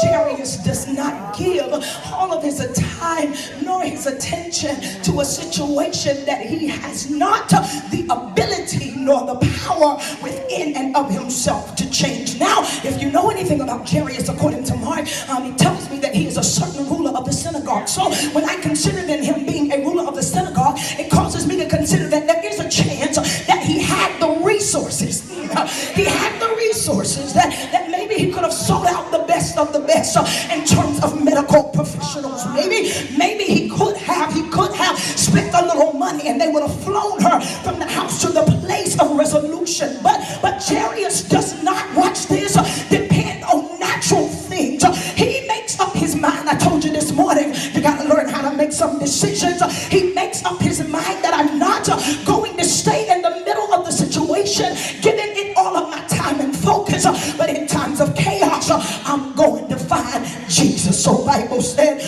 Jairus does not give all of his time nor his attention to a situation that he has not the ability nor the power within and of himself to change. Now, if you know anything about Jairus, according to Mark, he tells me that he is a certain ruler of the synagogue. So when I consider then him being a ruler of the synagogue, it causes me to consider that there is a chance that he had the resources. He had the resources that maybe he could have sought out the best of the best in terms of medical professionals. Maybe he could have spent a little money and they would have flown her from the house to the place of resolution. But Jairus does not, watch this, depend on natural things. He makes up his mind. I told you this morning, you got to learn how to make some decisions. He makes up his mind that I'm not going to stay in the middle of the situation, giving it all of my time and focus. But in times of chaos, I'm going to find Jesus. So Bible said,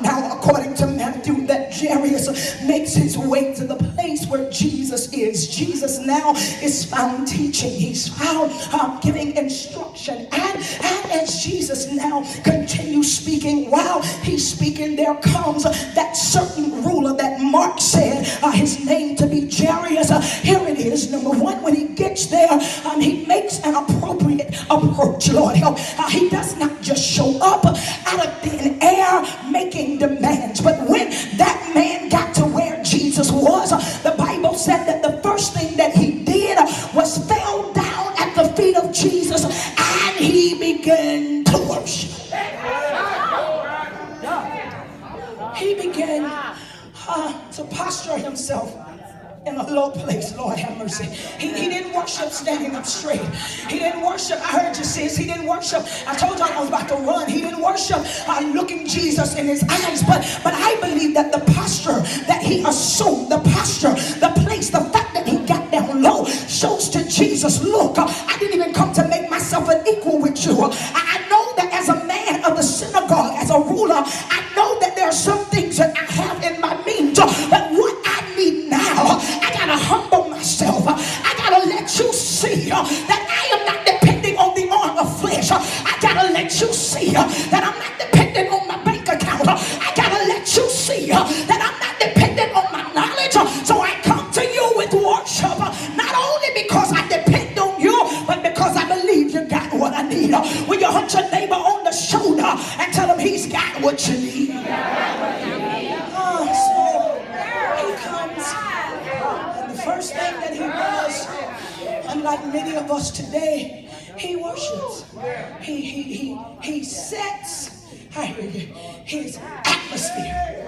now according to Matthew, that Jairus makes his way to the place where Jesus is. Jesus now is found teaching. He's found giving instruction. And as Jesus now continues speaking, while he's speaking, there comes that certain ruler that Mark said his name to be Jairus. Here it is. Number one, when he gets there, he makes an appropriate approach. Lord help. He does not just show up out of thin air making demands. But when that man got to where Jesus was, the Bible said that the first thing that he did was fell down at the feet of Jesus and he began to worship. He began to posture himself in a low place. Lord have mercy. He didn't worship standing up straight. He didn't worship, I heard you sis, he didn't worship, I told y'all I was about to run. He didn't worship looking Jesus in his eyes. But I believe that the posture that he assumed, the posture, the place, the fact that he got down low shows to Jesus, look, I didn't even come to make myself an equal with you. I know that as a man of the synagogue, as a ruler, I know that there are some things that I have in my means. But what I need now, I gotta humble myself. I gotta let you see that I am not depending on the arm of flesh. I gotta let you see that I'm not dependent on my bank account. I gotta let you see that I'm not dependent on my knowledge. So I come to you with worship, not only because I depend on you, but because I believe you got what I need. Will you hunt your neighbor on the shoulder and tell him he's got what you need? First thing that he does, unlike many of us today, he worships. He sets his atmosphere.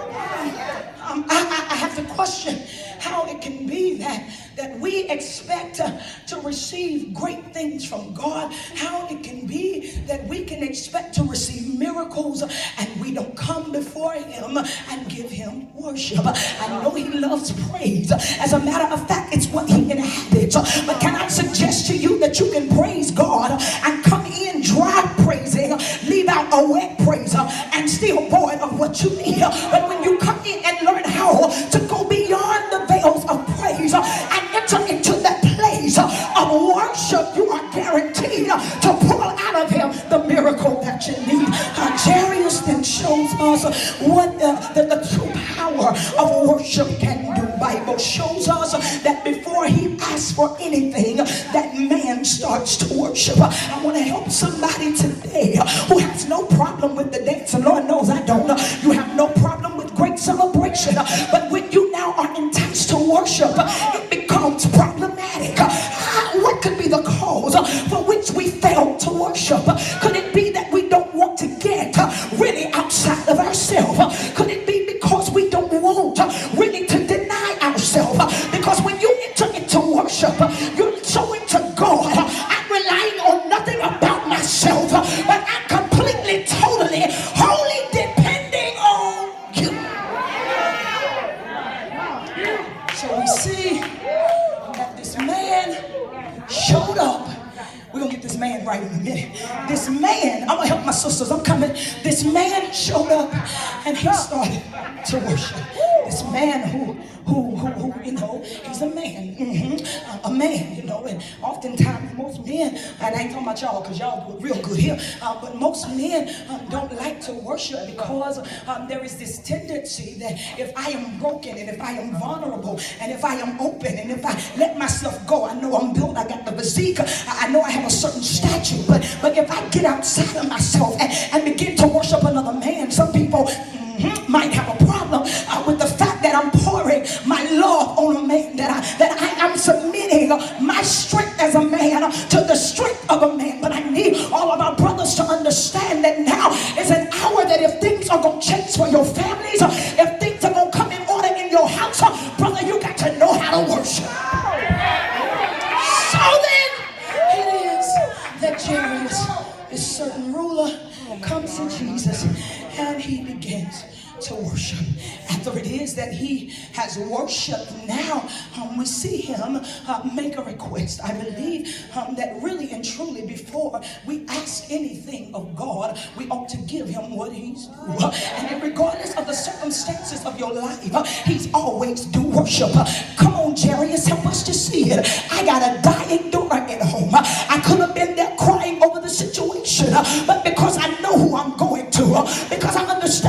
I have to question how it can be that we expect to receive great things from God, how it can be that we can expect to receive miracles and we don't come before him and give him worship. I know he loves praise. As a matter of fact, it's what he inhabits. But can I suggest to you that you can praise God and come in dry praising, leave out a wet praise, and still void of what you need. But when you come in and learn how to go beyond the veils of praise and enter into that place of worship, you are guaranteed to pull out of him the miracle that you need. Jairus then shows us what the true power of worship can do. Bible shows us that before he asks for anything, that man starts to worship. I want to help somebody today who has no problem with the dance, and Lord knows I don't. You have no problem with great celebration, but when you now are enticed to worship, it becomes problematic. What could be the cause for which we fail to worship? Could it be that we don't want to get really outside of ourselves? Could it be because we don't want really to deny ourselves? Because when you enter into worship, you're showing to God, I'm relying on nothing about myself, but I'm completely, totally, wholly depending on you. So we see that this man showed up. We're going to get this man right in a minute. This man, I'm going to help my sisters, I'm coming. This man showed up and he started to worship. this man who, he's a man, a man, and oftentimes most men, and I ain't talking about y'all because y'all do it real good here, but most men don't like to worship because there is this tendency that if I am broken and if I am vulnerable and if I am open and if I let myself go, I know I'm built, I got the physique, I know I have a certain stature, but if I get outside of myself and begin to worship another man, some people might have a problem with the fact that I'm pouring my love on a man, that I am submitting my strength as a man to the strength of a man. But I need all of our brothers to understand that now is an hour that if things are going to change for your families, if things are going to come in order in your house, brother, you got to know how to worship. So then it is that Jairus, this certain ruler, comes to Jesus and he begins to worship. After it is that he has worshiped, now we see him make a request. I believe that really and truly before we ask anything of God, we ought to give him what he's due. And regardless of the circumstances of your life, he's always due worship. Come on, Jairus, help us to see it. I got a dying daughter at home. I could have been there crying over the situation, but because I know who I'm going to, because I understand